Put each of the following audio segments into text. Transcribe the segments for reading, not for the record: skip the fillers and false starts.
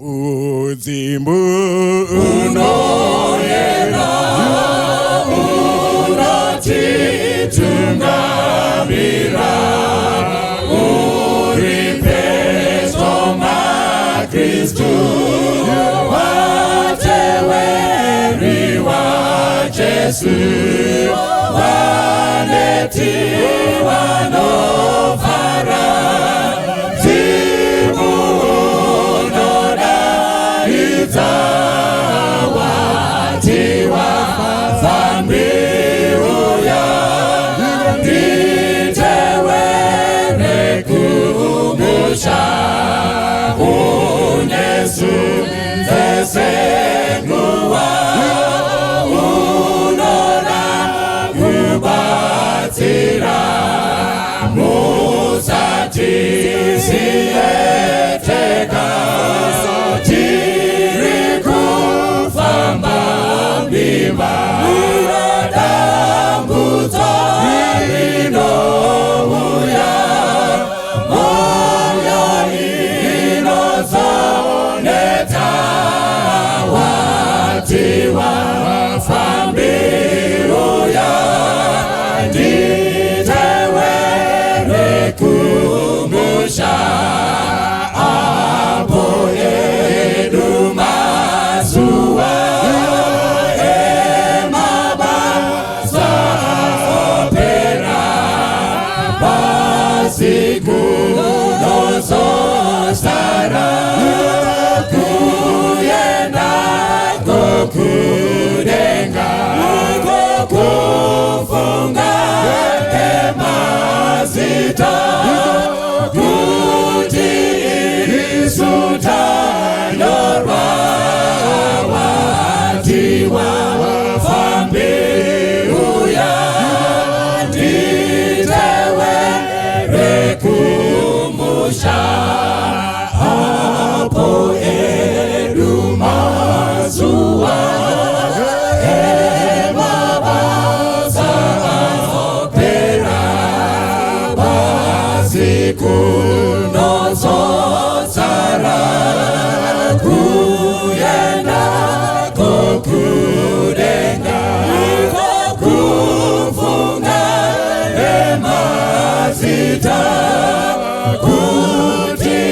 Uzimbu unoyera unatitungamira uripeso makristu wateweriwa Jesu waneti wanovara zawatiwa fambiuya nditewere kumusha unyesu zesenguwa unona kubatsira musati siyeteka Miradambuza inouya moyo inozoneta watiwa fambiuya nditewere kumusha apo edumazuwa Sara kuyenda kudenga kufunga emazita kuti isuta yorwa watiwa fambiuya nditewere kumusha apo edumazuwa emabaza opera bazikunozotsara kuyenda kudenga kufunga emazita kuti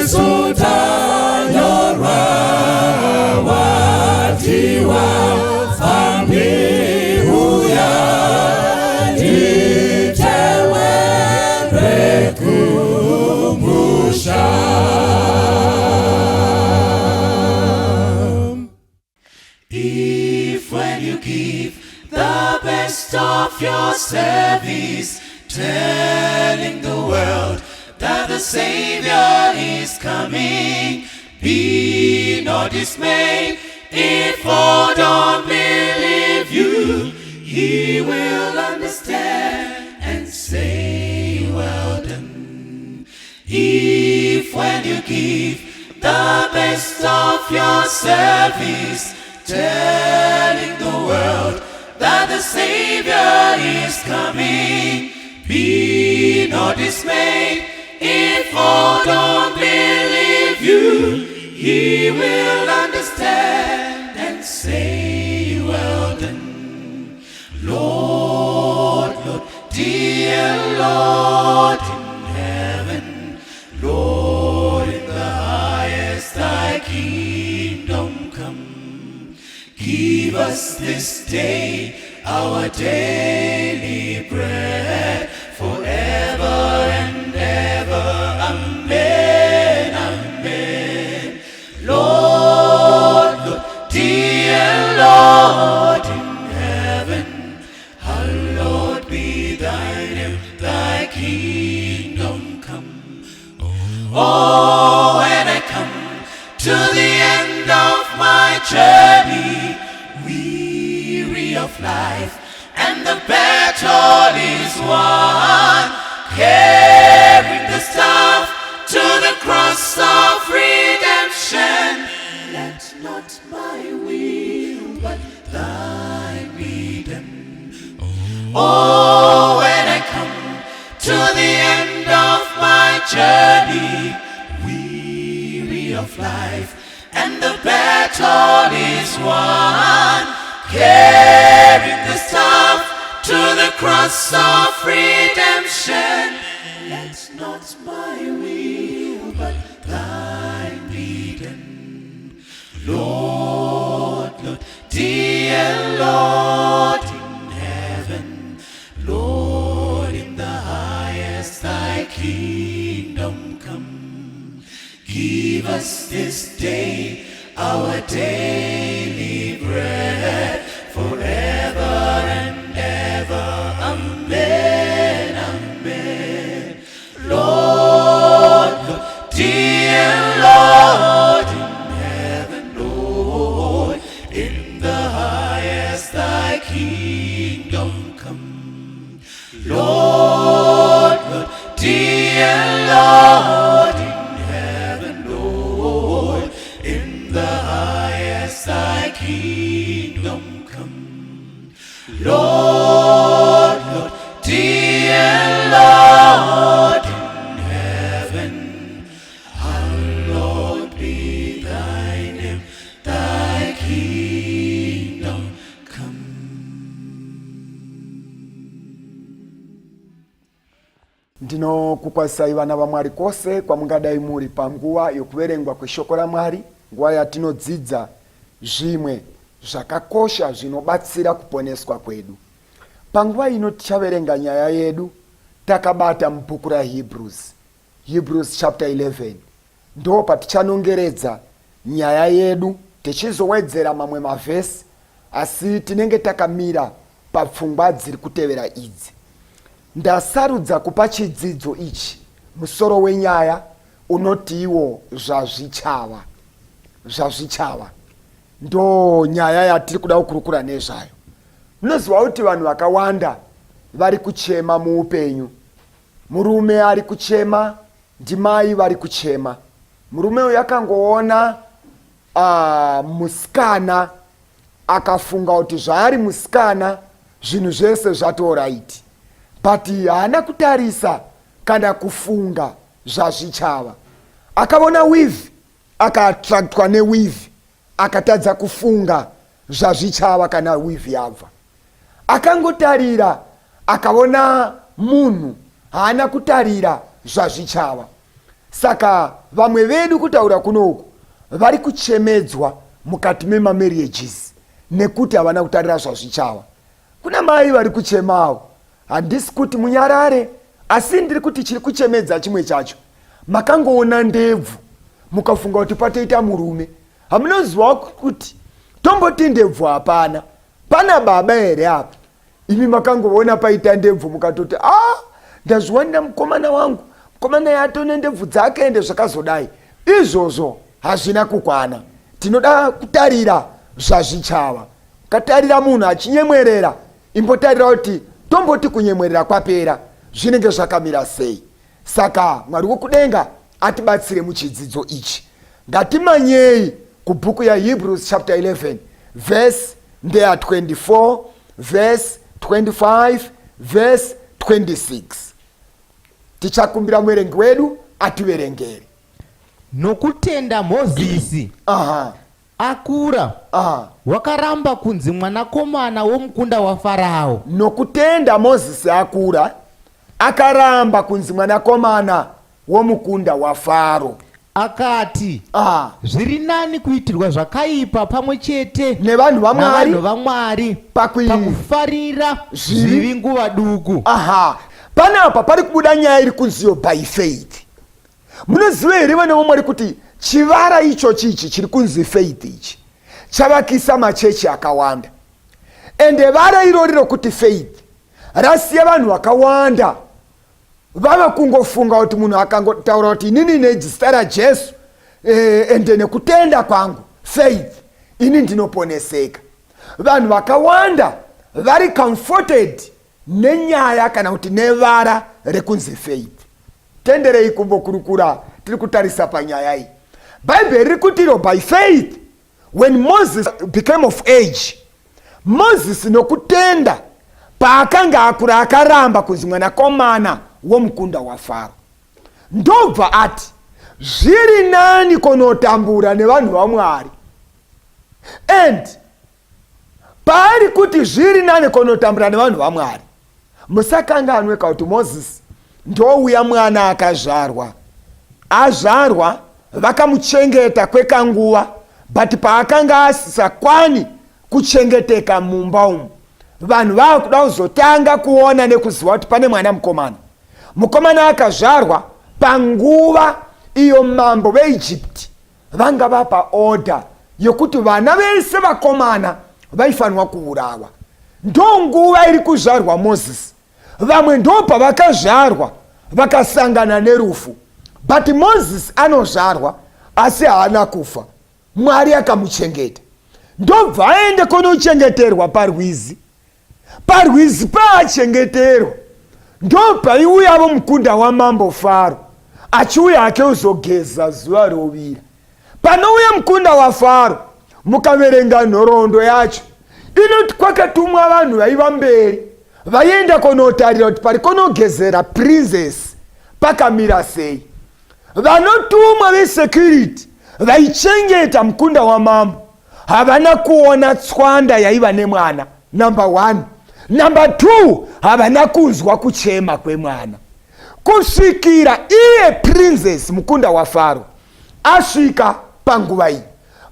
isuta yorwa watiwa fambiuya nditewere kumusha. If when you give the best of your service, telling the world that the Savior is coming, be not dismayed if all don't believe you. He will understand and say, well done. If when you give the best of your service, telling the world that the Savior is coming, be not dismayed if all don't believe you. He will understand and say, well done. Lord, Lord, dear Lord in heaven, Lord in the highest, thy kingdom come. Give us this day our daily bread, forever and ever. Amen, amen. Lord, Lord, dear Lord in heaven, hallowed be thy name, thy kingdom come. Oh, when I come to the end of my journey, weary of life, and the battle is won, carrying the staff to the cross of redemption. Let not my will but thine be done. Oh, when I come to the end of my journey, weary of life, and the battle is won. Carrying the staff to the cross of redemption. Let not my will, but thine be done. Lord, Lord, dear Lord in heaven, Lord in the highest, thy kingdom come. Give us this day our daily bread, forever and ever. Amen, amen. Lord, Lord, dear Lord in heaven, Lord, in the highest thy kingdom come. Lord, Lord, dear Lord in heaven, Lord, in the highest thy kingdom come. Lord, Lord, dear Lord in heaven, hallowed be thy name, thy kingdom come. Ndino kukwasai vana vaMwari kose kwamungadai muri panguva yokuverengwa kweshoko raMwari, nguva yatinodzidza zvimwe zvakakosha zvinobatsira kuponeswa kwedu. Panguva ino tichaverenga nyaya yedu takabata mubhuku raHebrews, Hebrews chapter 11. Ndo patichanongeredza nyaya yedu tichizowedzera mamwe mavhesi, asi tinenge takamira papfungwa dziri kutevera idzi. Ndasarudza kupa chidzidzo ichi musoro wenyaya unoti iwo zvazvichava. Zvazvichava ndo nyaya yatiri kuda kukurukura nezvayo. Munoziva kuti vanhu vakawanda vari kuchema muupenyu. Murume ari kuchema, ndimai vari kuchema. Murume uyu akangoona musikana akafunga kuti zvaari musikana zvinhu zvese zvatoraiti, but haana kutarisa kana kufunga zvazvichava. Akaona wivhi akaattractwa newivhi, akatadza kufunga zvazvichava kana wivhi yabva. Akangotarira akaona munhu, haana kutarira zvazvichava. Saka vamwe vedu kutaura kunoku vari kuchemedzwa mukati memamarriages nekuti havana kutarira zvazvichava. Kuna mai vari kuchemawo, handisi kuti munyarare, asi ndiri kuti chiri kuchemedza chimwe chacho. Makangoona ndebvu mukafunga kuti patoita murume. Hamunoziva kuti tomboti ndebvu hapana, pana baba here apa. Imi makangoona paita ndebvu mukatoti ndazviwanira mukomana wangu, mukomana yatone ndebvu dzake ende zvakazodai. Izvozvo hazvina kukwana. Tinoda kutarira zvazvichava. Katarira munhu achinyemwerera, imbotarira kuti tomboti kunyemwerera kwapera zvinenge zvakamira sei. Saka Mwari wokudenga atibatsire muchidzidzo ichi. Ngatimanyei kubhuku yaHebrews chapter 11 verse ndeya 24, verse 25, verse 26. Tichakumbira muverengi wedu ativerengere. Nokutenda Mozisi akura, wakaramba kunzi mwanakomana womukunda waFarao. Nokutenda Mozisi akura, akaramba kunzi mwanakomana womukunda waFaro. Akati zviri nani kuitirwa zvakaipa pamwe chete nevanhu vaMwari pakufarira zvivi nguva duku. Panapa pari kubuda nyaya iri kunziyo by faith. Munoziva here vana vaMwari kuti chivara icho chichi chiri kunzi faith ichi chavakisa machechi akawanda. Ende vara irori rokuti faith rasiya vanhu vakawanda vava kungofunga kuti munhu akangotaura kuti inini nezita raJesu ende nekutenda kwangu faith ini ndinoponeseka. Vanhu vakawanda vari comforted nenyaya kana kuti nevara rekunzi faith. Tenderei kumbokurukura tiri kutarisa panyaya iyi. Bible riri kuti by faith when Moses became of age, Moses nokutenda paakanga akura akaramba kunzi mwanakomana womukunda waFaro. Ndobva ati zviri nani kunotambura nevanhu vaMwari. And paari kuti zviri nani kunotambura nevanhu vaMwari, musakanganwe kuti Mozisi ndouya mwana akazvarwa. Azvarwa vakamuchengeta kwekanguva, but paakanga asisakwani kuchengeteka mumba umu, vanhu vakuda kuzotanga kuona nekuziva kuti pane mwana mukomana. Mukomana akazvarwa panguva iyo mambo veIjipti vanga vapa order yokuti vana vese vakomana vaifanwa kuurawa. Ndo nguva iri kuzvarwa Mozisi. Vamwe ndo pavakazvarwa vakasangana nerufu, but Mozisi anozvarwa asi haana kufa. Mwari akamuchengeta. Ndobva aende kunochengeterwa parwizi. Parwizi paachengeterwa ndo paiuyavo mukunda wamambo Faro achiuya ake uzogeza zuva rovira. Panouya mukunda waFaro, mukaverenga nhoroondo yacho, inoti kwakatumwa vanhu vaiva mberi vaienda kunotarira kuti pari kunogezera princess pakamira sei. Vanotumwa vesecurity vaichengeta mukunda wamambo havana kuona tswanda yaiva nemwana, number 1. Number 2, havana kunzwa kuchema kwemwana. Kusvikira iye princess mukunda waFaro asvika panguva iyi.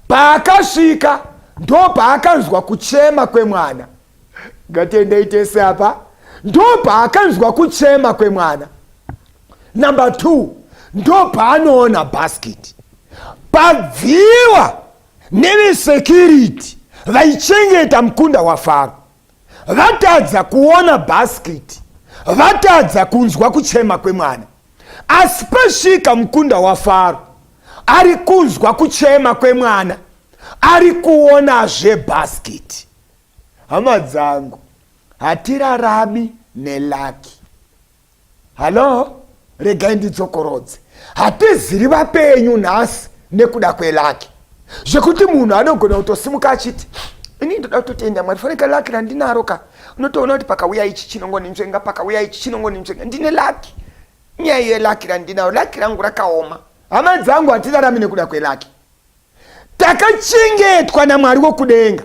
Paakasvika ndo paakanzwa kuchema kwemwana. Ngatiendei tese apa. Ndo paakanzwa kuchema kwemwana. Number 2, ndo paanoona basket. Pabviwa nevesecurity vaichengeta mukunda waFaro, vatadza kuona basket, vatadza kunzwa kuchema kwemwana. Asi pasvika mukunda waFaro, ari kunzwa kuchema kwemwana, ari kuonazve basket. Hama dzangu, hatirarami nelaki. Halo, regai ndidzokorodze. Hatiziri vapenyu nhasi nekuda kwelaki, zvekuti munhu anogona kutosimuka achiti ini ndoda kutotenda Mwari, fanika laki randinaro ka. Unotoona kuti pakauya ichi chinongonimzvenga, pakauya ichi chinongonimzvenga, ndine laki. Nyaya yelaki randinayo, laki rangu rakaoma. Hama dzangu, hatirarami nekuda kwelaki. Takachengetwa naMwari wokudenga,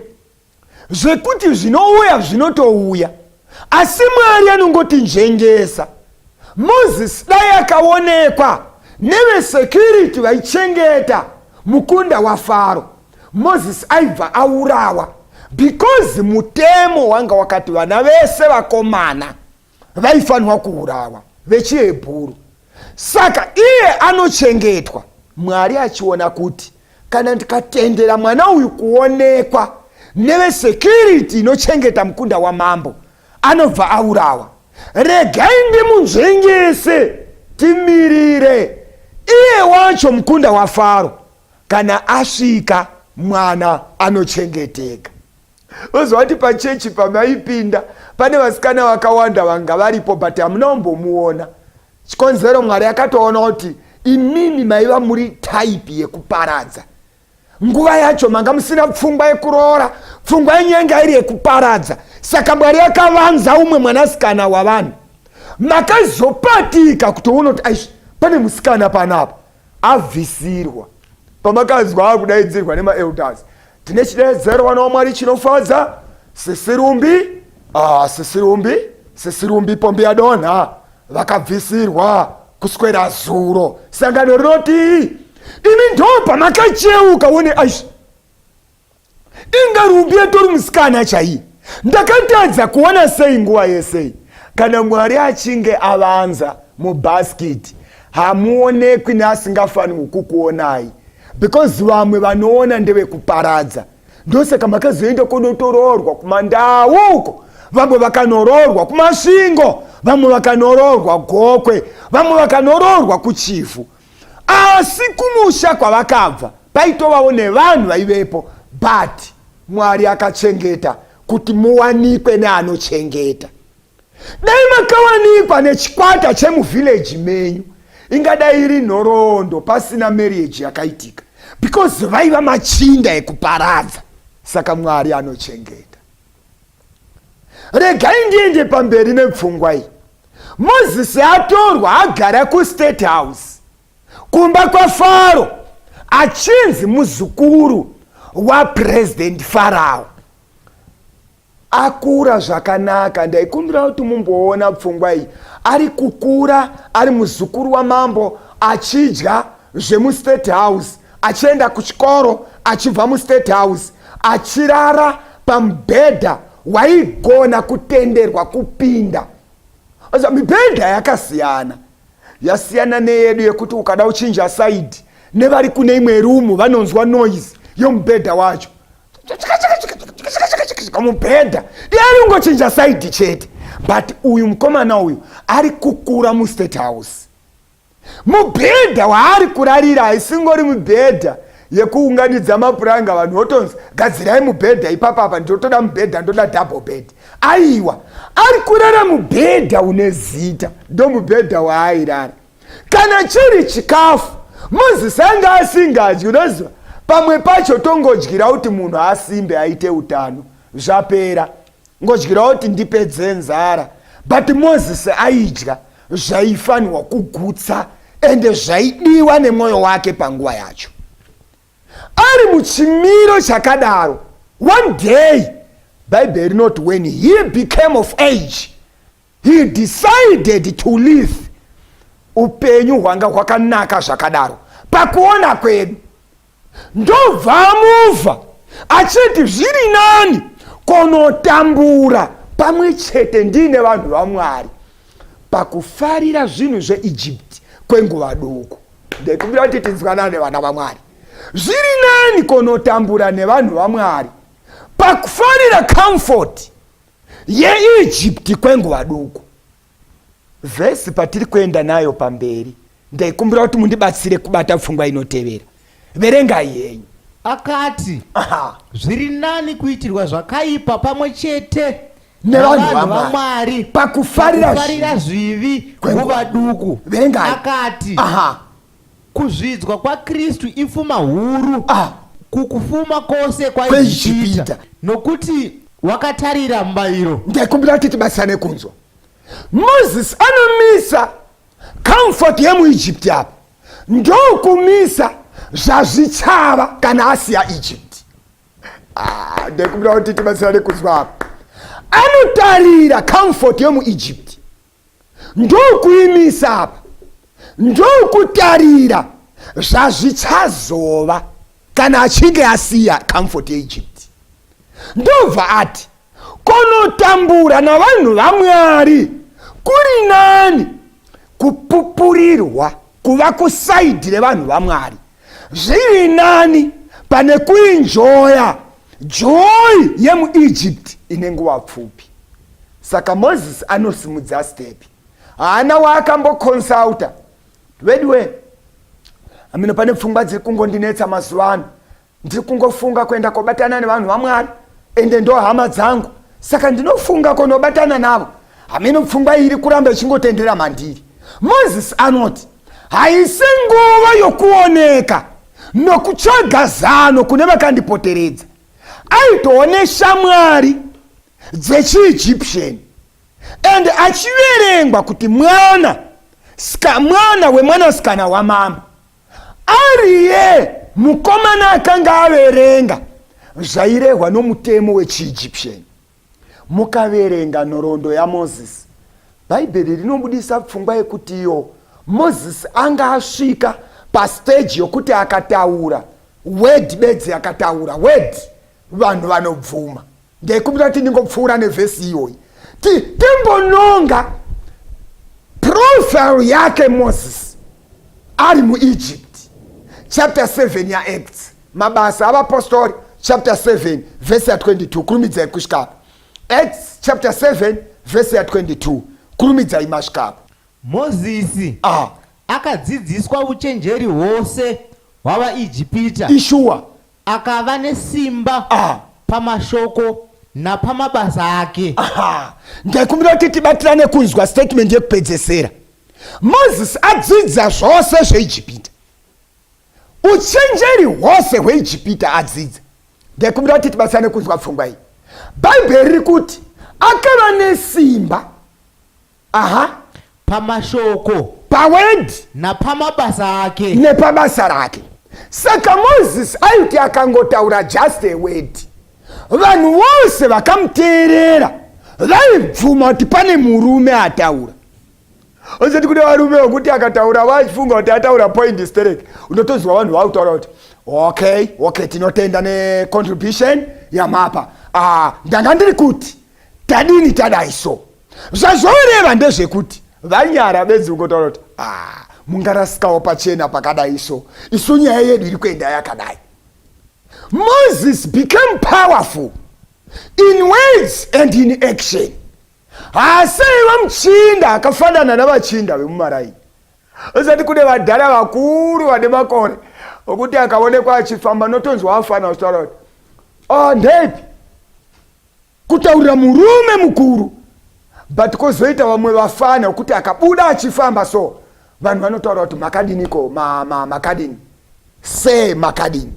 zvekuti zvinouya zvinotouya, asi Mwari anongoti njengesa. Mozisi dai akaonekwa nevesecurity vaichengeta mukunda waFaro, Mozisi aibva aurawa, because mutemo wanga wakati vana vese vakomana vaifanwa kuurawa, vechiHebheru. Saka iye anochengetwa, Mwari achiona kuti kana ndikatendera mwana uyu kuonekwa nevesecurity inochengeta mukunda wamambo, anobva aurawa. Regai ndimunzvengese, timirire iye wacho mukunda waFaro. Kana asvika mwana anochengeteka. Uzvati pachechi pamaipinda pane vasikana vakawanda vanga varipo, but hamunombomuona. Chikonzero Mwari akatoona kuti imimi maiva muri type yekuparadza. Nguva yacho manga musina pfungwa yekuroora, pfungwa yenyenga iri yekuparadza. Saka Mwari akavanza umwe mwanasikana wavanhu. Makazopatika kuti unoti aish, pane musikana panapa, abvisirwa. Pamakazwa akudaidzirwa nemaelders, tine chideedzero vana vaMwari chinofadza, sisirumbi, sisirumbi pombi yadonha, vakabvisirwa kuswera zuro. Sangano rinoti imi ndo pamakacheuka one aish, inga rumbi yatori musikana chaiye. Ndakatadza kuona sei nguva yesei. Kana Mwari achinge avanza mubasket, hamuonekwi neasingafanirwi kukuonai, because vamwe vanoona ndevekuparadza. Ndosaka makazoenda kunotoroorwa kumandau uko, vamwe vakanoroorwa kumasvingo, vamwe vakanoroorwa gokwe, vamwe vakanoroorwa kuchifu. Asi kumusha kwavakabva paitovawo nevanhu vaivepo, but Mwari akachengeta kuti muwanikwe neanochengeta. Dai makawanikwa nechikwata chemuvhileji menyu, ingadai iri nhoroondo pasina marriage yakaitika, because vaiva machinda ekuparadza. Saka Mwari anochengeta. Regai ndiende pamberi nepfungwa iyi. Mozisi atorwa agara kuState House, kumba kwa Faro achinzi muzukuru waPresident Farao. Akura zvakanaka. Ndaikumbira kuti mumboona pfungwa iyi. Ari kukura ari muzukuru wamambo, achidya zvemuState House, achienda kuchikoro, achibva muState House, achirara pamubhedha waigona kutenderwa kupinda. Mibhedha yakasiyana. Yasiyana neyedu yekuti ukada uchinja side nevari kune imwe rumu vanonzwa noise yomubhedha wacho. Mubhedha ndiari ungochinja side chete. But uyu mukomana uyu ari kukura muState House. Mubhedha waari kurarira haisingori mubhedha yekuunganidza mapuranga vanhu votonzi gadzirai mubhedha ipapa ndotoda mubhedha, ndoda double bed. Aiwa, ari kurara mubhedha une zita, ndo mubhedha waairara. Kana chiri chikafu Mozisi anga asingadyi, unoziva pamwe pacho tongodyira kuti munhu asimbe aite utano zvapera, ngodyira kuti ndipedze nzara. But Mozisi aidya zvaifanirwa kugutsa ende zvaidiwa nemwoyo wake panguva yacho. Ari muchimiro chakadaro, one day, Bible not when he became of age, he decided to live upenyu hwanga hwakanaka zvakadaro. Pakuona kwedu ndobva amuva achiti zviri nani konotambura pamwe chete ndine vanhu vaMwari pakufarira zvinhu zveIjipti kwenguva doko. Ndekumbira kuti tinzwanane nevana vaMwari. Zviri nani konotambura nevanhu vaMwari pakufarira comfort yeIjipti kwenguva doko. Vhesi patiri kuenda nayo pamberi, ndaikumbira kuti mundibatsire kubata pfungwa inotevera. Verengai yenyu. Akati, zviri nani kuitirwa zvakaipa pamwe chete nevanhu vaMwari pakufarira zvivi nguva duku. Verengai. Akati, kuzvidzwa kwaKristu ifuma huru kukufuma kwose kwaIjipita, nokuti wakatarira mubayiro. Ndaikumbira kuti tibatsane kunzwa. Moses anomisa comfort yemuIjipti apa, ndokumisa zvazvichava kana asiya Egypt. Ndaikumbira kuti tibatsane kunzwa apa. Anotarira comfort yemuIjipti, ndokuimisa apa, ndokutarira zvazvichazova kana achinge asiya comfort yeIjipti. Ndobva ati konotambura navanhu vaMwari kuri nani kupupurirwa kuva kusaidhi revanhu vaMwari. Zviri nani pane kuinjoya joy yemuIjipti ine nguva pfupi. Saka Moses anosimudza step. Haana waakambokonsulta. Wedwe, amino pane pfungwa dziri kungondinetsa mazuva ano. Ndiri kungofunga kuenda kobatana nevanhu vaMwari ende ndo hama dzangu. Saka ndinofunga kunobatana navo. Amino pfungwa iri kuramba ichingotendera mandiri. Moses anoti haisi nguva yokuoneka nokutsvaga zano kune vakandipoteredza. Aitoonesha Mwari dzechiEgyptian ende achiverengwa kuti mwana wemwanasikana wamambo. Ariye mukomana akanga averenga zvairehwa nomutemo wechiEgyptian. Mukaverenga nhoroondo yaMozisi, Bhaibheri rinobudisa pfungwa yekuti iyo Mozisi anga asvika pastage yokuti akataura word bedzi, akataura word vanhu vanobvuma. Ndaikumbira kuti ndingopfuura nevhesi iyoyi timbononga profile yake Moses ari muEgypt. Chapter 7 yaActs, mabasa avapostori, chapter 7 verse ya 22. Kurumidzai kusvikapo. Acts chapter 7 verse ya 22. Kurumidzai masvikapo. Mozisi akadzidziswa uchenjeri hwose hwavaIjipita, Ishua akava nesimba pamashoko napamabasa ake. Ndaikumbira kuti tibatirane kunzwa statement yekupedzesera. Moses adzidza zvose zveIjipita, uchenjeri hwose hweIjipita adzidza. Ndaikumbira kuti tibatirane kunzwa pfungwa iyi. Bhaibheri riri kuti akava nesimba pamashoko paword napamabasa ake nepabasa rake. Saka Moses aiti akangotaura just a word, vanhu vose vakamuteerera vaibvuma kuti pane murume ataura. Ozoti kune varume vokuti akataura vachifunga kuti ataura point straight, unotozwa vanhu vakutaura kuti okay tinotenda necontribution yamapa. Ndanga ndiri kuti tadini tadai so. Zvazvoreva ndezvekuti vanyara bedzi kungotaura kuti mungarasikawo pachena pakadai so, isu nyaya yedu iri kuenda yakadai. Moses became powerful in words and in action. Asaiva muchinda akafanana navachinda vemumaraini. Usati kune vadhara vakuru vane makore okuti akaonekwa achifamba notonzwa afana kutaura kuti ndepi kutaurira murume mukuru, but kozoita vamwe vafana okuti akabuda achifamba so vanhu vanotaura kuti makadiniko makadini se makadini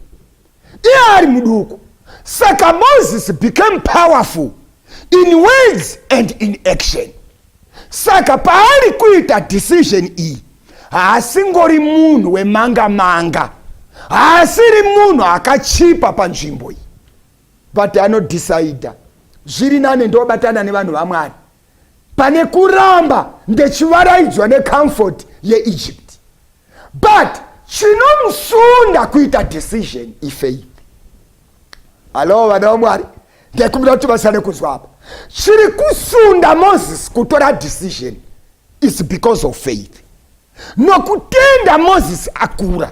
iye ari muduku. Saka Moses became powerful in words and in action. Saka paari kuita decision iyi haasingori munhu wemanga-manga, haasiri munhu akachipa panzvimbo iyi, but anodhisaidha zviri nane ndobatana nevanhu vaMwari pane kuramba ndechivaraidzwa necomfort yeEgypt, but chinomusunda kuita decision ifaith. Halo vana vaMwari, ndekumbira kuti vasane kuzwa apa. Chiri kusunda Moses kutora decision is because of faith. Nokutenda Moses akura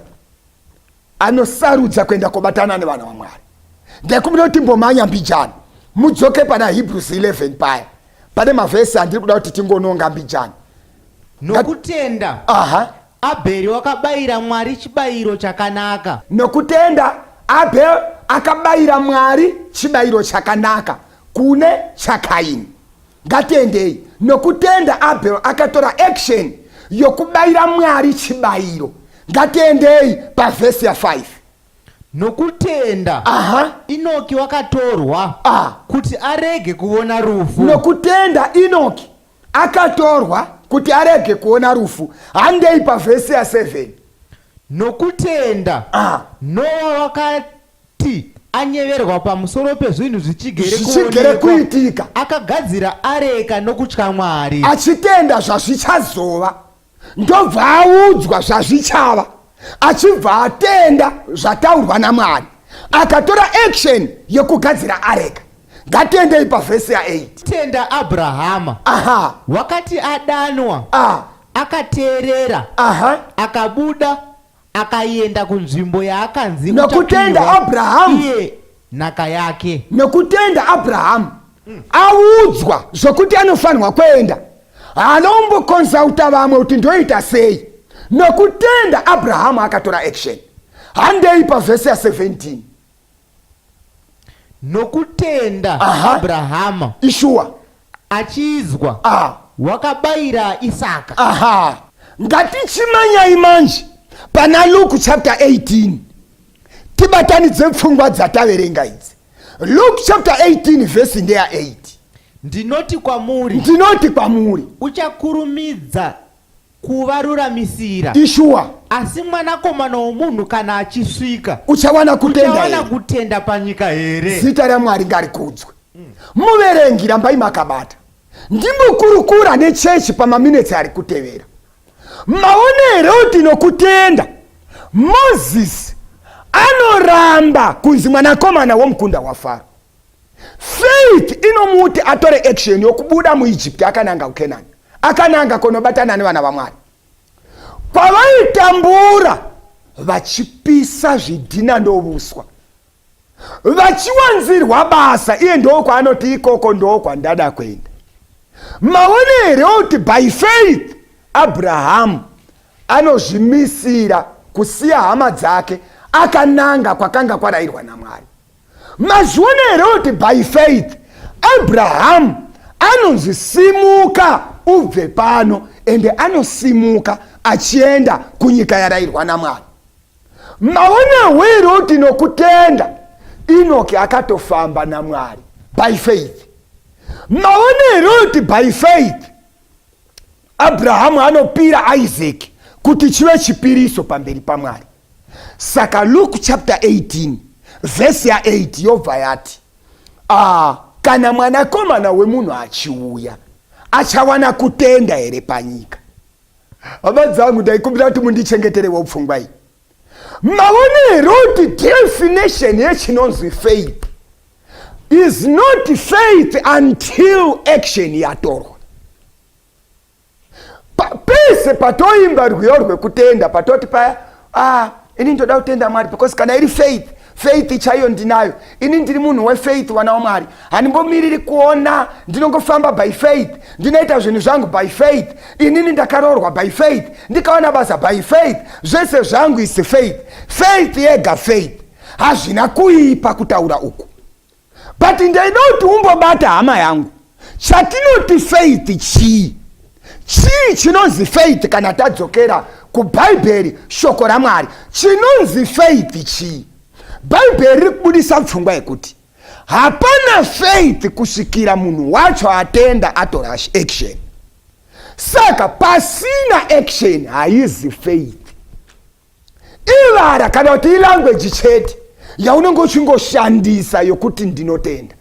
anosarudza kuenda kobatana nevanhu vaMwari. Ndekumbira kuti mbomanya mbijana mudzoke pana Hebrews 11 paya pane mavhesi andiri kuda kuti tingononga mbijana. Nokutenda Abheri wakabayira Mwari chibayiro chakanaka. Nokutenda Abheri akabayira Mwari chibayiro chakanaka kune chakaini. Ngatendei, nokutenda Abheri akatora action yokubayira Mwari chibayiro. Ngatendei pavhesi ya 5. Nokutenda Inoki wakatorwa kuti arege kuona rufu. Nokutenda Inoki akatorwa kuti arege kuona rufu. Handei pavhesi ya 7. Nokutenda Noa wakati anyeverwa pamusoro pezvinhu zvichigere kuitika akagadzira areka nokutya Mwari. Achitenda zvazvichazova ndobva audzwa zvazvichava, achibva atenda zvataurwa naMwari akatora action yokugadzira areka. Ngatendei pavhesi ya 8. Tenda Abrahama wakati adanwa akateerera akabuda akaenda kunzvimbo yaakanzi nokutenda Abrahamu iye nhaka yake. Nokutenda Abrahamu audzwa zvokuti anofanirwa kuenda, hanombokonzauta vamwe kuti ndoita sei. Nokutenda Abrahamu akatora action. Handei pavhesi ya 17. Nokutenda Abrahama Ishua achizwa wakabayira Isaka. Ngatichimanyai manje pana Luke chapter 18 tibatanidze pfungwa dzataverenga idzi. Luke chapter 18 verse ndeya 8. Ndinoti kwamuri uchakurumidza kuvaruramisira Ishua, asi mwanakomana womunhu kana achisvika uchawana kutenda panyika here. Zita raMwari ngarikudzwe. Muverengi rambai makabata ndimukurukura nechechi pamaminitsi ari kutevera. Maonero kuti nokutenda Moses anoramba kunzi mwanakomana womukunda waFaro. Faith inomuti atore action yokubuda muEgypt akananga kuKenani, akananga konobatana nevana vaMwari. Pavaitambura vachipisa zvidhina ndovuswa, vachiwanzirwa basa, iye ndoko anoti ikoko ndoko andada kuenda. Maonero kuti by faith Abrahamu anozvimisira kusiya hama dzake akananga kwakanga kwarayirwa naMwari. Mazvionero kuti by faith Abrahamu anonzi simuka ubve pano ende anosimuka achienda kunyika yarayirwa naMwari. Maonero kuti nokutenda Inoki akatofamba naMwari by faith. Maonero kuti by faith Abrahamu anopira Isaac kuti chive chipiriso pamberi paMwari. Saka Luke chapter 18 verse ya 8 yobva yati, kana mwanakomana wemunhu achiuya achawana kutenda here panyika. Hama dzangu ndaikumbira kuti mundichengeterewo pfungwa iyi. Maonero kuti definition yechinonzi faith is not faith until action yatorwa. Pese patoimba rwiyo rwekutenda patoti paya, ini ndoda kutenda Mwari because kana iri faith chaiyo ndinayo. Ini ndiri munhu wefaith wana waMwari. Handimbomiriri kuona, ndinongofamba by faith. Ndinoita zvinhu zvangu by faith. Inini ndakarorwa by faith. Ndikaona basa by faith. Zvese zvangu is faith. Faith yega faith. Hazvina kuipa kutaura uku. But ndainoti umbobata hama yangu. Chatinoti faith chii chinonzi faith kana tadzokera kuBhaibheri shoko raMwari. Chinonzi faith chii? Bhaibheri rikubudisa pfungwa yekuti hapana faith kusvikira munhu wacho atenda atora action. Saka pasina action haizi faith. Ivara kana kuti ilanguage chete yaunenge uchingoshandisa yokuti ndinotenda.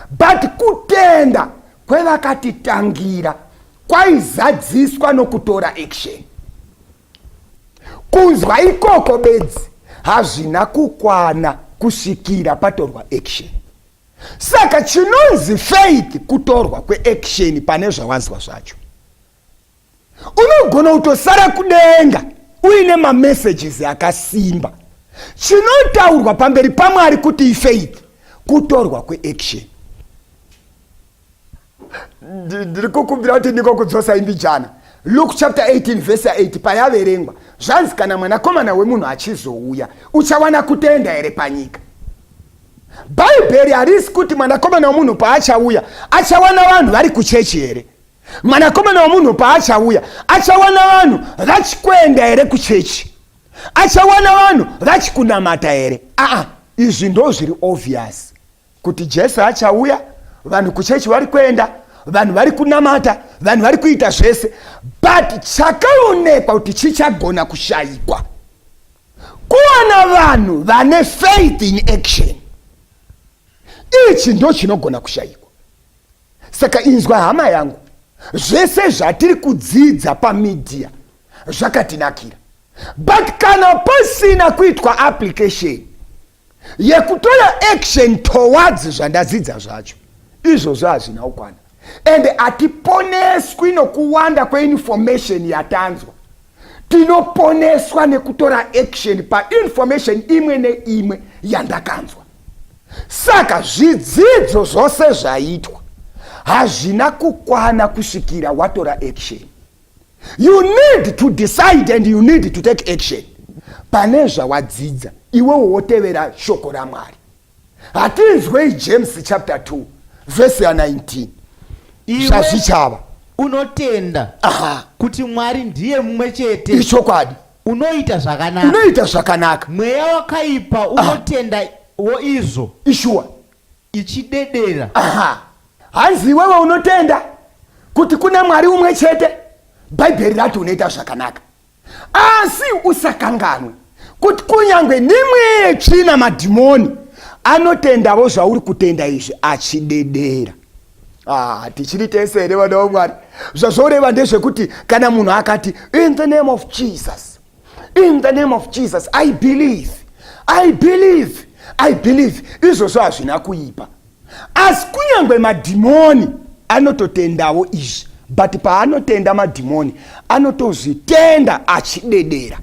But kutenda kwevakatitangira kwaizadziswa nokutora action. Kunzwa ikoko bedzi hazvina kukwana kusvikira patorwa action. Saka chinonzi faith kutorwa kweaction pane zvawanzwa zvacho. Unogona kutosara kudenga uine mamessages akasimba. Chinotaurwa pamberi paMwari kuti faith kutorwa kweaction. Ndiri kukumbira kuti ndiko kudzosa imbi jana. Luke chapter 18 verse 8 payaverengwa zvanzi kana mwanakomana wemunhu achizouya uchawana kutenda here panyika. Bhaibheri harisi kuti mwanakomana wemunhu paachauya achawana vanhu vari kuchechi here. Mwanakomana wemunhu paachauya achawana vanhu vachikwenda here kuchechi. Achawana vanhu vachikunamata here. Izvi ndo zviri obvious kuti Jesu achauya vanhu kuchechi vari kuenda, vanhu vari kunamata, vanhu vari kuita zvese. But chakaonekwa kuti chichagona kushayikwa kuwana vanhu vane faith in action. Ichi ndo chinogona kushayikwa. Saka inzwa hama yangu, zvese zvatiri kudzidza pamedia zvakatinakira. But kana pasina kuitwa application yekutora action towards zvandadzidza zvacho, izvozvo hazvina kukwana. And atiponeswi nokuwanda kweinformation yatanzwa. Tinoponeswa nekutora action painformation imwe neimwe yandakanzwa. Saka zvidzidzo zvose zvaitwa hazvina kukwana kusvikira watora action. You need to decide and you need to take action. Pane zvawadzidza iwewe wotevera shoko raMwari. Hatinzwei James chapter 2 verse 19. Zvazvichava unotenda kuti Mwari ndiye mumwe chete. Ichokwadi. Unoita zvakanaka. Unoita zvakanaka. Mweya wakaipa unotenda wo izvo. Ishua ichidedera. Hanzi wewe unotenda kuti kuna Mwari umwe chete. Bhaibheri rati unoita zvakanaka. Asi usakanganwe kuti kunyangwe nimwe china madhimoni anotendawo zvauri kutenda izvi achidedera. Tichiri tese here vana vaMwari. Zvazvoreva ndezvekuti kana munhu akati in the name of Jesus, in the name of Jesus I believe, I believe, I believe, izvozvo hazvina kuipa. Asi kunyangwe madhimoni anototendawo izvi. But paanotenda madhimoni anotozvitenda achidedera.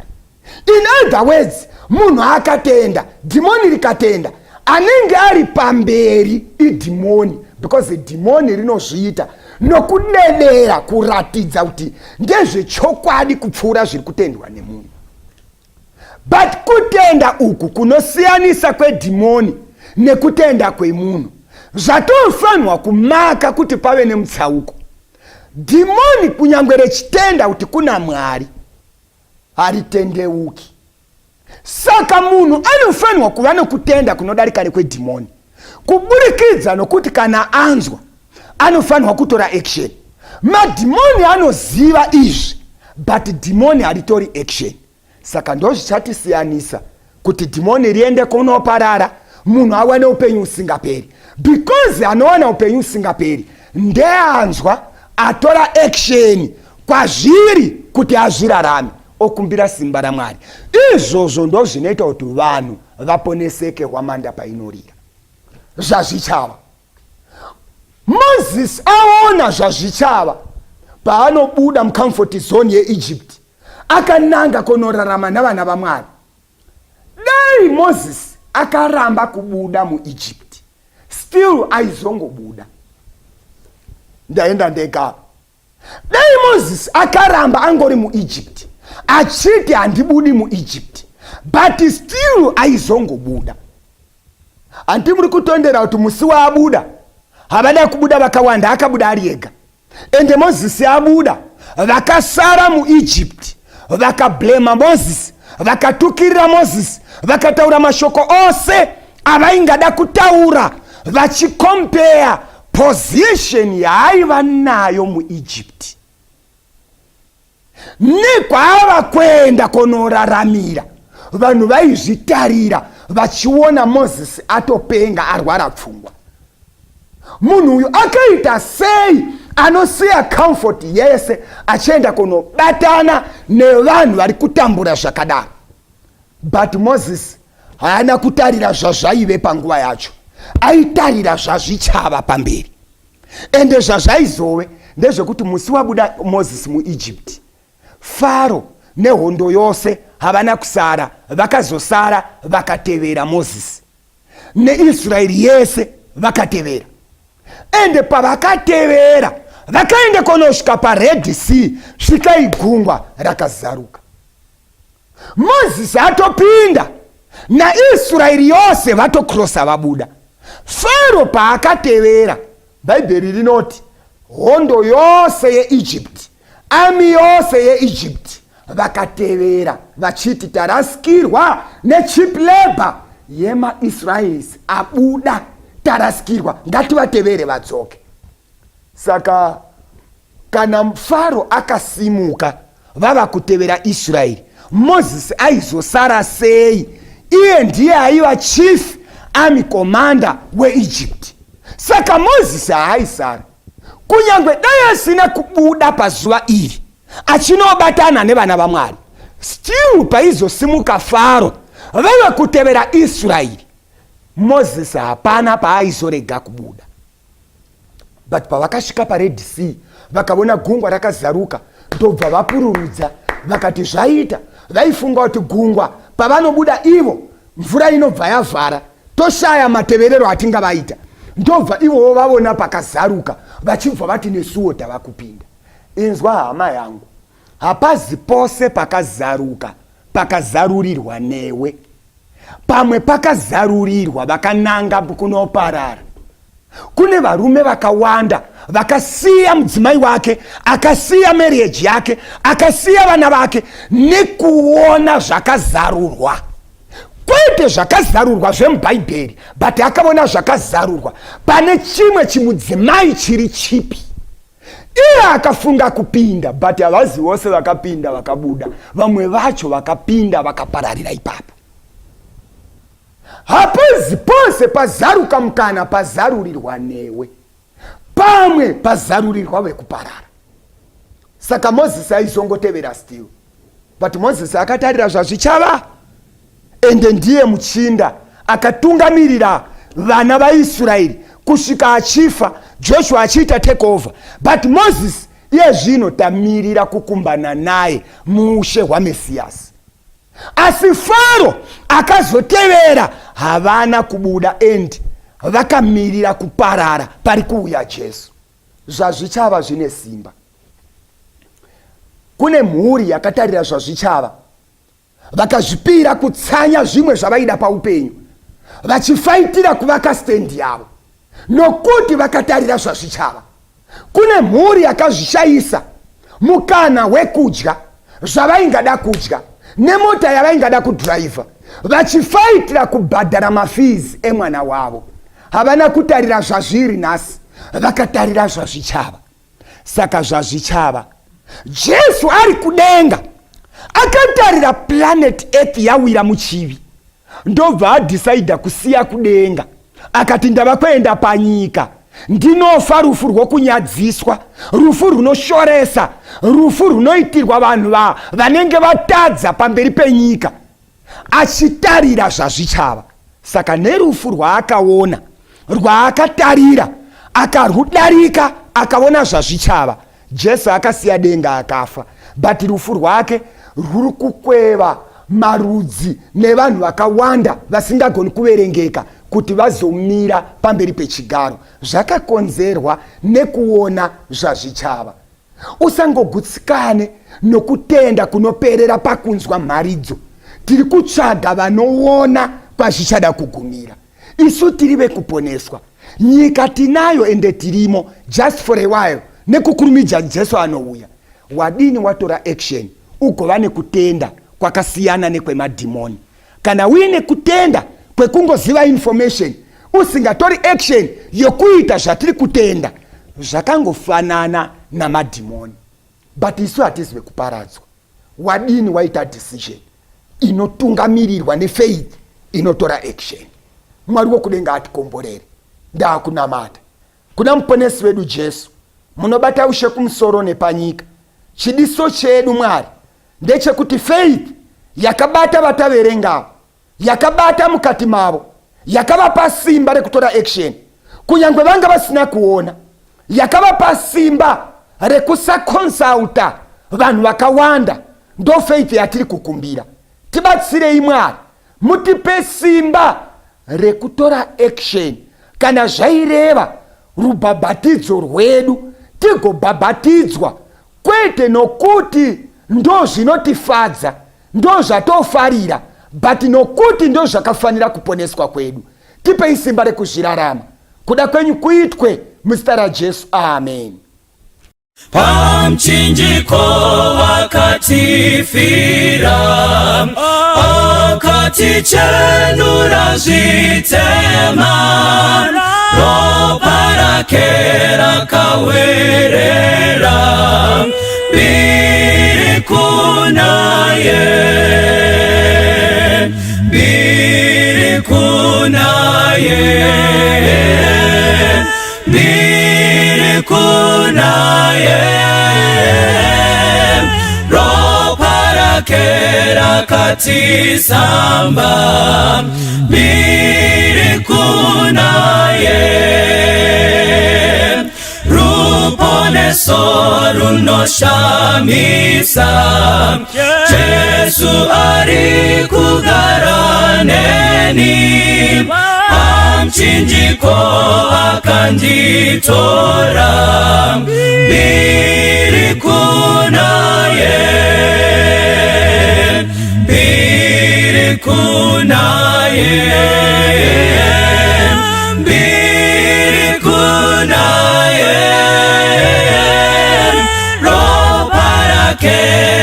In other words, munhu akatenda, dhimoni rikatenda, anenge ari pamberi idhimoni, because dhimoni rinozviita nokudedera kuratidza kuti ndezvechokwadi kupfuura zviri kutendwa nemunhu. But kutenda uku kunosiyanisa kwedhimoni nekutenda kwemunhu zvatofanwa kumaka kuti pave nemutsauko. Dhimoni kunyangwe rechitenda kuti kuna Mwari haritendeuki. Saka munhu anofanwa kuva nokutenda kunodarika nekwedhimoni kuburikidza nokuti kana anzwa anofanwa kutora action. madhimoni anoziva izvi, but dhimoni haritori action. Saka ndozvichatisiyanisa kuti dhimoni riende kunoparara, munhu awane upenyu usingaperi. Because anowana upenyu usingaperi, ndeanzwa atora action kwazviri kuti azvirarame, okumbira simba raMwari. Izvozvo ndozvinoita kuti vanhu vaponeseke hwamanda painorira. Zvazvichava, Moses aona zvazvichava paanobuda mucomfort zone yeEgypt, akananga kunorarama navana vaMwari. Dai Moses akaramba kubuda muEgypt, still aizongobuda. Ndaenda ndega. Dai Moses akaramba angori muEgypt, achiti handibudi muEgypt, but still aizongobuda. Anti muri kutondera kuti musi waabuda havada kubuda vakawanda, akabuda ari ega. Ende Moses abuda, vakasara muEgypt, vakablema Moses, vakatukirira Moses, vakataura mashoko ose avaingada kutaura, vachikompea position yaaiva nayo muEgypt nekwaava kwenda kunoraramira. Vanhu vaizvitarira vachiona Moses atopenga, arwara pfungwa. Munhu uyu akaita sei anosiya comfort yese achienda kunobatana nevanhu vari kutambura zvakadaro? But Moses haana kutarira zvazvaive panguva yacho, aitarira zvazvichava pamberi. Ende zvazvaizove ndezvekuti musi wabuda Moses muEgypt, Faro nehondo yose havana kusara, vakazosara vakatevera Moses, neIsraeri yese vakatevera. Ende pavakatevera vakaenda kunosvika paRed Sea, svika igungwa rakazaruka. Moses atopinda naIsraeri yose vatokrosa vabuda. Faro paakatevera, Bhaibheri rinoti hondo yose yeEgypt, army yose yeEgypt vakatevera vachiti tarasikirwa necheap labor yemaIsraelis abuda, tarasikirwa, ngativatevere vadzoke. Saka kana Faro akasimuka vava kutevera Israeri, Moses aizosara sei? Iye ndiye aiva chief army commander weEgypt. Saka Moses haaisara, kunyangwe dai asina kubuda pazuva iri achinobatana nevana vaMwari, still paizosimuka Faro vava kutevera Israeri, Moses hapana paaizorega kubuda. But pavakasvika paRed Sea vakaona gungwa rakazaruka, ndobva vapururudza vakati zvaita. Vaifunga kuti gungwa pavanobuda ivo mvura inobva yavhara, toshaya mateverero atinga vaita. Ndobva ivo vavona pakazaruka, vachibva vati nesuwo tava kupinda. Inzwa hama yangu, hapazi pose pakazaruka pakazarurirwa newe. Pamwe pakazarurirwa vakananga kunoparara. Kune varume vakawanda vakasiya mudzimai wake, akasiya marriage yake, akasiya vana vake nekuona zvakazarurwa. Kwete zvakazarurwa zvemubhaibheri, but akaona zvakazarurwa pane chimwe chimudzimai chiri chipi. Iye akafunga kupinda, but havazi vose vakapinda vakabuda, vamwe vacho vakapinda vakapararira ipapo. Hapazi pose pazaruka mukana pazarurirwa newe, pamwe pazarurirwa vekuparara. Saka Moses aizongotevera still, but Moses akatarira zvazvichava, ende ndiye muchinda akatungamirira vana vaIsraeri kusvika achifa, Joshua achiita take over. But Moses iye zvino tamirira kukumbana naye muushe hwaMesiyasi. Asi Faro akazotevera havana kubuda, endi vakamirira kuparara pari kuuya Jesu. Zvazvichava zvine simba. Kune mhuri yakatarira zvazvichava, vakazvipira kutsanya zvimwe zvavaida paupenyu, vachifaitira kuvaka stendi yavo nokuti vakatarira zvazvichava. Kune mhuri yakazvishayisa mukana wekudya zvavaingada kudya nemota yavaingada kudhiraivha, vachifaitira kubhadhara mafizi emwana wavo. Havana kutarira zvazviri nhasi, vakatarira zvazvichava. Saka Zvazvichava Jesu ari kudenga akatarira planet Earth yawira muchivi, ndobva adhisaidha kusiya kudenga akati ndava kuenda panyika, ndinofa rufu rwokunyadziswa, rufu runoshoresa, rufu runoitirwa vanhu vanenge vatadza pamberi penyika, achitarira Zvazvichava. Saka nerufu rwaakaona, rwaakatarira, akarudarika, akaona Zvazvichava, Jesu akasiya denga akafa. But rufu rwake ruri kukweva marudzi nevanhu vakawanda vasingagoni kuverengeka kuti vazomira pamberi pechigaro. Zvakakonzerwa nekuona Zvazvichava. Usangogutsikane nokutenda kunoperera pakunzwa mharidzo. Tiri kutsvaga vanoona pazvichada kugumira. Isu tiri vekuponeswa. Nyika tinayo ende tirimo just for a while. Nekukurumidza Jesu anouya. Wadini watora action ugova nekutenda kwakasiyana nekwemadhimoni. Kana uine kutenda kwekungoziva information usingatori action yokuita zvatiri kutenda, zvakangofanana namadhimoni. But isu hatizi vekuparadzwa. Wadini waita decision inotungamirirwa nefaith inotora action. Mwari wokudenga atikomborere. Ndakunamata kuna muponesi wedu Jesu, munobata ushe kumusoro nepanyika. Chidiso chedu Mwari ndechekuti faith yakabata vataverengavo, yakabata mukati mavo, yakavapa simba rekutora action kunyangwe vanga vasina kuona, yakavapa simba rekusakonsulta vanhu vakawanda. Ndo faith yatiri kukumbira. Tibatsirei Mwari, mutipe simba rekutora action. Kana zvaireva rubhabhatidzo rwedu tigobhabhatidzwa, kwete nokuti ndo zvinotifadza, ndo zvatofarira, but nokuti ndo zvakafanira kuponeswa kwedu. Tipei simba rekuzvirarama. Kuda kwenyu kuitwe muzita raJesu, amen. Pamchinjiko akatifira, akatichenura zvitema, ropa rake rakawerera, mbiri kunaye, mbiri kunaye, mbiri kunaye, ropa rake rakatisamba, mbiri kunaye, ruponeso runoshamisa, Jesu ari kugara neni, pamchinjiko akanditora, mbiri kunaye, mbiri kunaye, mbiri kunaye, ropa rake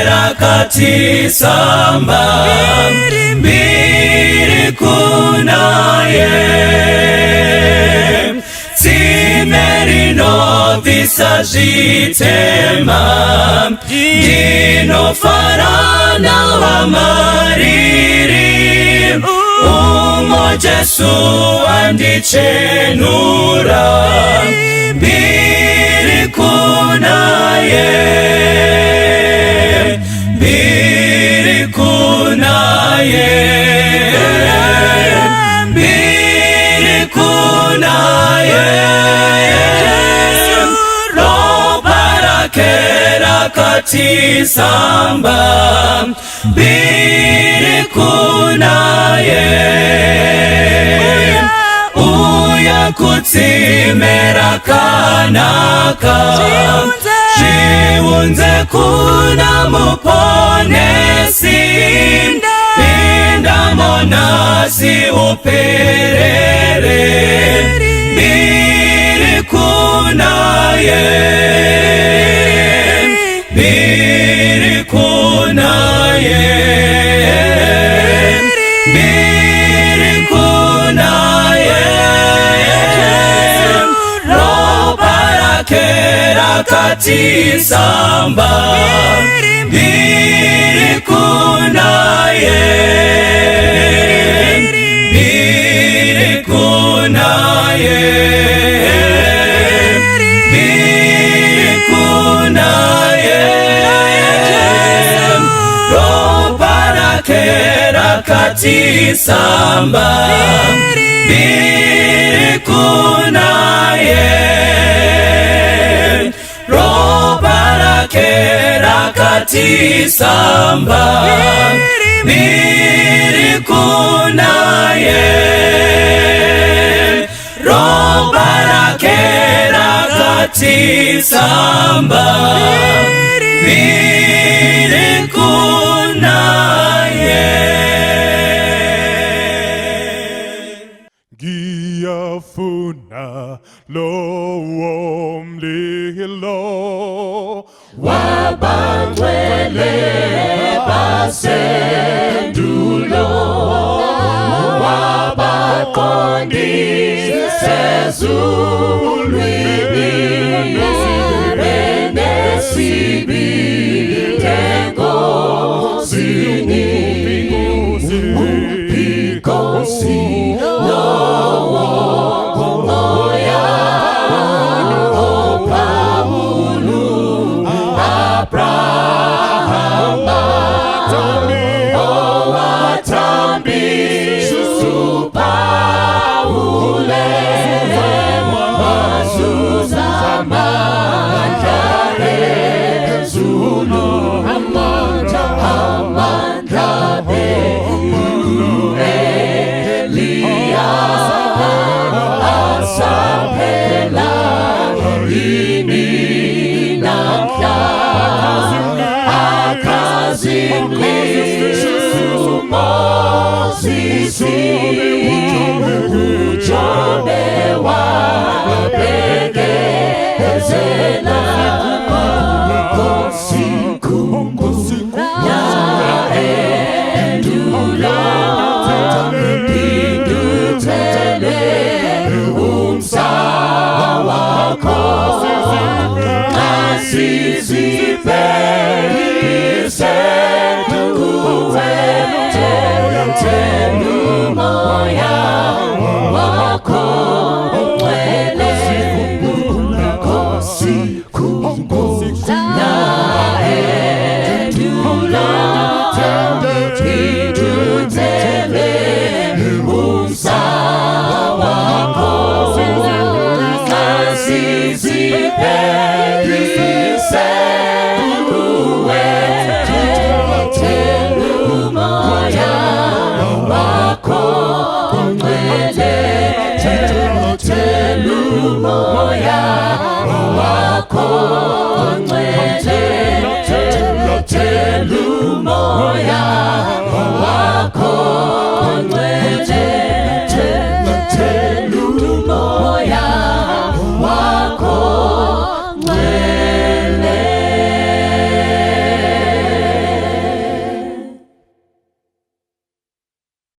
rakatisamba, mbiri kunaye, tsime rinobvisa zvitema, ndinofarana vamariri, umo Jesu andichenura, mbiri kunaye, mbiri kunaye, mbiri kunaye, ropa rake rakatisamba, mbiri kunaye, uya kutsime rakanaka, zviunze kuna muponesi, pinda monasi uperere, mbiri kunaye, mbiri kunaye, mbiri kunaye, ropa rake kati samba biri kunaye biri kunaye biri kunaye roba kera kati samba biri kunaye roba kera kati samba biri kunaye roba kera kati samba biri kunaye ngiyafuna lowo mlilo wabangcwele basendulo wabaqondisi sezulwini benesibi engozini uphikosi lowo moya ophawulu Abrahama owatambi supawule wazuza amandla ezulu amandla Eliya asaphela ini namhla Moses ujobe wabekezela Nkosi yaendula Pindutele umsa wakho Asizibelise Telu moya wako mwele Nkosi yaendula Pindutele umsa